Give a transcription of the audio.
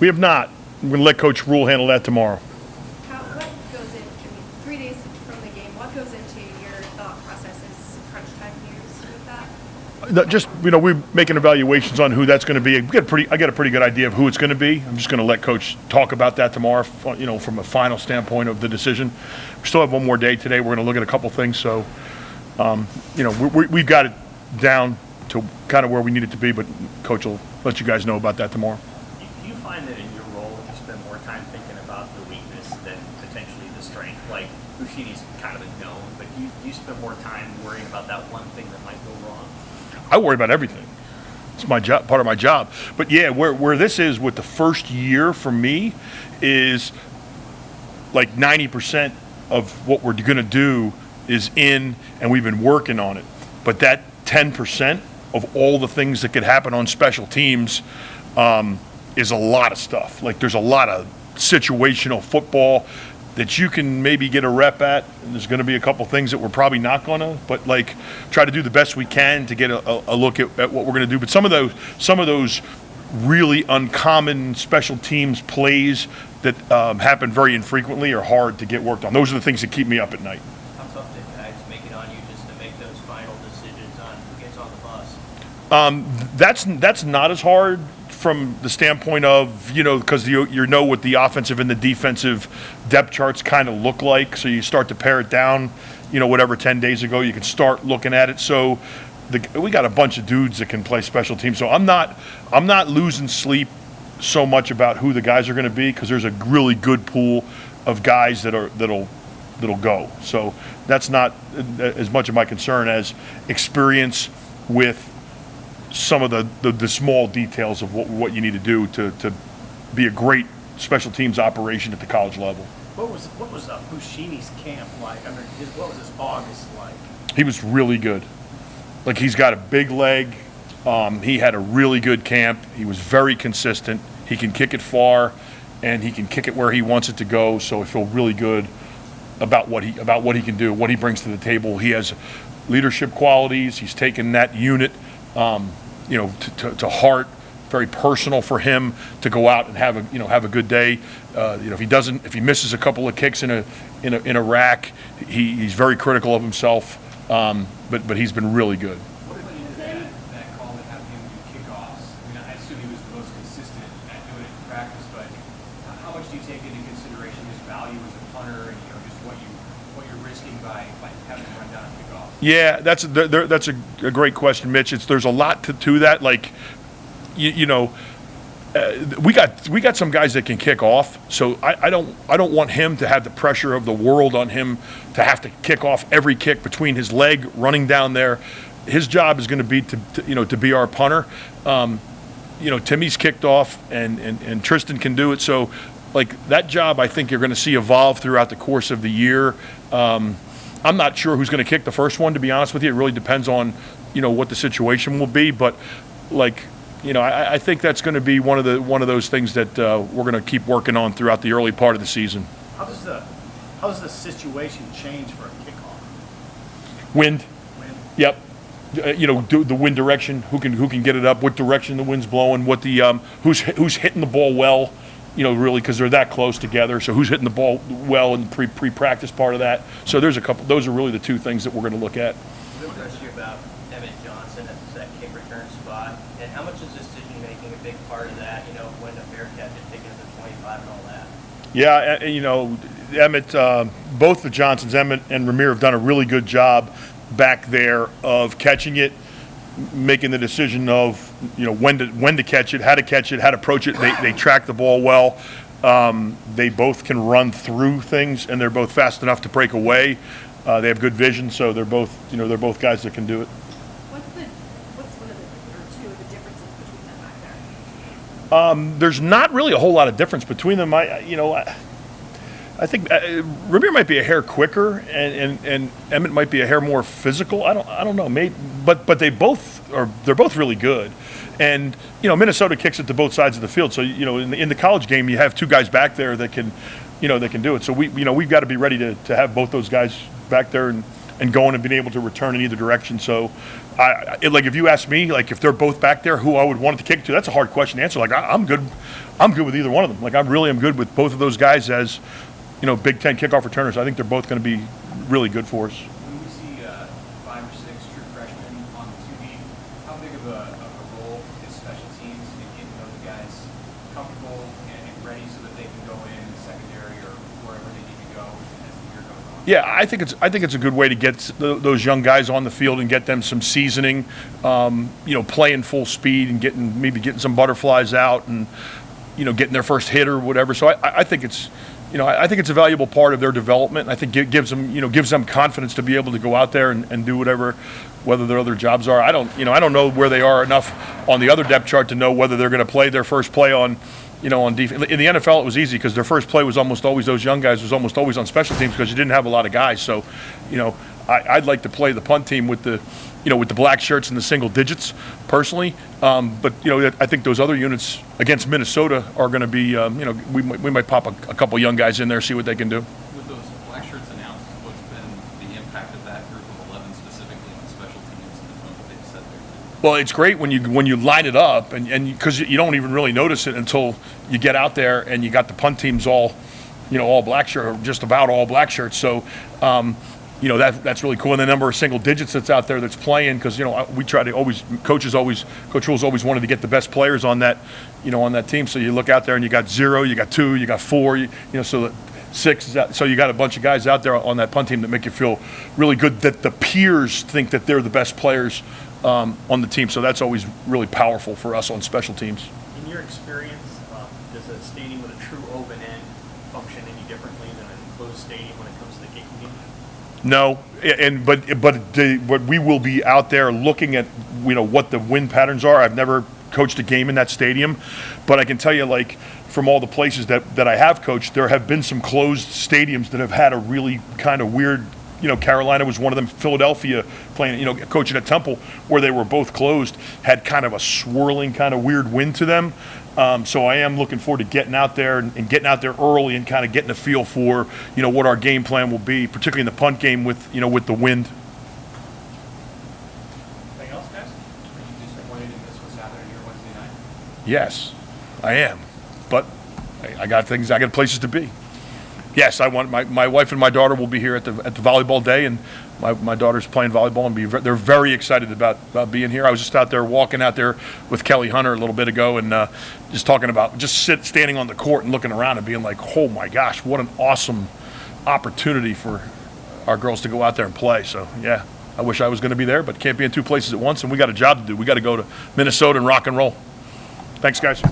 We have not. We're going to let Coach Rule handle that tomorrow. What goes in, 3 days from the game, what goes into your thought processes, crunch time views with that? Just, we're making evaluations on who that's going to be. I get a pretty good idea of who it's going to be. I'm just going to let Coach talk about that tomorrow, from a final standpoint of the decision. We still have one more day today. We're going to look at a couple things. So, we've got it down to kind of where we need it to be, but Coach will let you guys know about that tomorrow. Do you find that in your role you spend more time thinking about the weakness than potentially the strength? Like, Bushini's kind of a known, but you spend more time worrying about that one thing that might go wrong? I worry about everything. It's my job, part of my job. But yeah, where this is with the first year for me is like 90% of what we're going to do is in, and we've been working on it. But that 10% of all the things that could happen on special teams is a lot of stuff. Like, there's a lot of situational football that you can maybe get a rep at, and there's going to be a couple things that we're probably not going to, but like try to do the best we can to get a look at what we're going to do. But some of those really uncommon special teams plays that happen very infrequently are hard to get worked on. Those are the things that keep me up at night. How tough did guys make it on you just to make those final decisions on who gets on the bus? That's not as hard from the standpoint of, because you know what the offensive and the defensive depth charts kind of look like. So you start to pare it down, whatever 10 days ago, you can start looking at it. So we got a bunch of dudes that can play special teams. So I'm not losing sleep so much about who the guys are going to be, because there's a really good pool of guys that'll go. So that's not as much of my concern as experience with some of the small details of what you need to do to be a great special teams operation at the college level. What was Bushini's camp like? What was his August like? He was really good. Like, he's got a big leg. He had a really good camp. He was very consistent. He can kick it far, and he can kick it where he wants it to go. So I feel really good about what he can do, what he brings to the table. He has leadership qualities. He's taken that unit to heart. Very personal for him to go out and have a good day. If he misses a couple of kicks in a rack, he's very critical of himself. But he's been really good. What did you think that call to have him do kickoffs? I assume he was the most consistent at doing it in practice, but how much do you take into consideration his value as a punter and just what you're risking by having him run down a kickoff? Yeah, that's a great question, Mitch. There's a lot to that. Like, we got some guys that can kick off, so I don't want him to have the pressure of the world on him to have to kick off every kick between his leg running down there. His job is going to be to be our punter. Timmy's kicked off, and Tristan can do it. So, like, that job, I think you're going to see evolve throughout the course of the year. I'm not sure who's going to kick the first one, to be honest with you. It really depends on what the situation will be, but I think that's going to be one of those things that we're going to keep working on throughout the early part of the season. How does the situation change for a kickoff? Wind. Yep. The wind direction. Who can get it up? What direction the wind's blowing? What the who's hitting the ball well? Really, because they're that close together. So who's hitting the ball well in the pre-practice part of that? So there's a couple. Those are really the two things that we're going to look at. We have a question about Emmett Johnson at that kick return spot, and how much is decision making a big part of that? When a Bearcat is taking it to 25 and all that. Yeah, Emmett, both the Johnsons, Emmett and Ramir, have done a really good job back there of catching it, making the decision of when to catch it, how to approach it. They track the ball well. They both can run through things, and they're both fast enough to break away. They have good vision, so they're both guys that can do it. What's one of the two of the differences between them back there? There's not really a whole lot of difference between them. I think Ramir might be a hair quicker, and Emmett might be a hair more physical. I don't know. Maybe, but they're both really good. And Minnesota kicks it to both sides of the field. So in the college game, you have two guys back there that can do it. So we've got to be ready to have both those guys back there and and going and being able to return in either direction. So, like if you ask me, like if they're both back there, who I would want to kick to, that's a hard question to answer. Like I'm good with either one of them. Like I really am good with both of those guys as, Big Ten kickoff returners. I think they're both going to be really good for us. When we see 5 or 6 true freshmen on the 2 deep, how big of a role is special teams in getting those guys comfortable and ready so that they can go in the secondary or wherever they need to go as the year goes on? Yeah, I think it's a good way to get those young guys on the field and get them some seasoning, playing full speed and getting some butterflies out and getting their first hit or whatever. So I think it's. I think it's a valuable part of their development. I think it gives them confidence to be able to go out there and do whether their other jobs are. I don't know where they are enough on the other depth chart to know whether they're going to play their first play on defense. In the NFL, it was easy because their first play was almost always those young guys was almost always on special teams because you didn't have a lot of guys. So, I'd like to play the punt team with the black shirts and the single digits personally. But I think those other units against Minnesota are going to be, we might pop a couple young guys in there, see what they can do. With those black shirts announced, what's been the impact of that group of 11 specifically on special teams and the tone that they've set there? Well, it's great when you line it up and because you don't even really notice it until you get out there and you got the punt teams all black shirt, or just about all black shirts. So. That's really cool. And the number of single digits that's out there that's playing because, we try to Coach Rule's always wanted to get the best players on that, on that team. So you look out there and you got 0, you got 2, you got 4, so that 6 is out. So you got a bunch of guys out there on that punt team that make you feel really good that the peers think that they're the best players on the team. So that's always really powerful for us on special teams. In your experience, does a stadium with a true open end function any differently than an enclosed stadium when it comes to the kicking game? No, but we will be out there looking at what the wind patterns are. I've never coached a game in that stadium, but I can tell you, like from all the places that I have coached, there have been some closed stadiums that have had a really kind of weird. Carolina was one of them. Philadelphia playing, coaching at Temple, where they were both closed, had kind of a swirling, kind of weird wind to them. So I am looking forward to getting out there and getting out there early and kind of getting a feel for, what our game plan will be, particularly in the punt game with the wind. Anything else, guys? Are you disappointed in this what's happening here Wednesday night? Yes, I am, but I got places to be. Yes, I want my wife and my daughter will be here at the volleyball day, and my daughter's playing volleyball, and they're very excited about being here. I was just out there walking out there with Kelly Hunter a little bit ago, and just talking about standing on the court and looking around and being like, oh my gosh, what an awesome opportunity for our girls to go out there and play. So yeah, I wish I was going to be there, but can't be in 2 places at once, and we got a job to do. We got to go to Minnesota and rock and roll. Thanks, guys.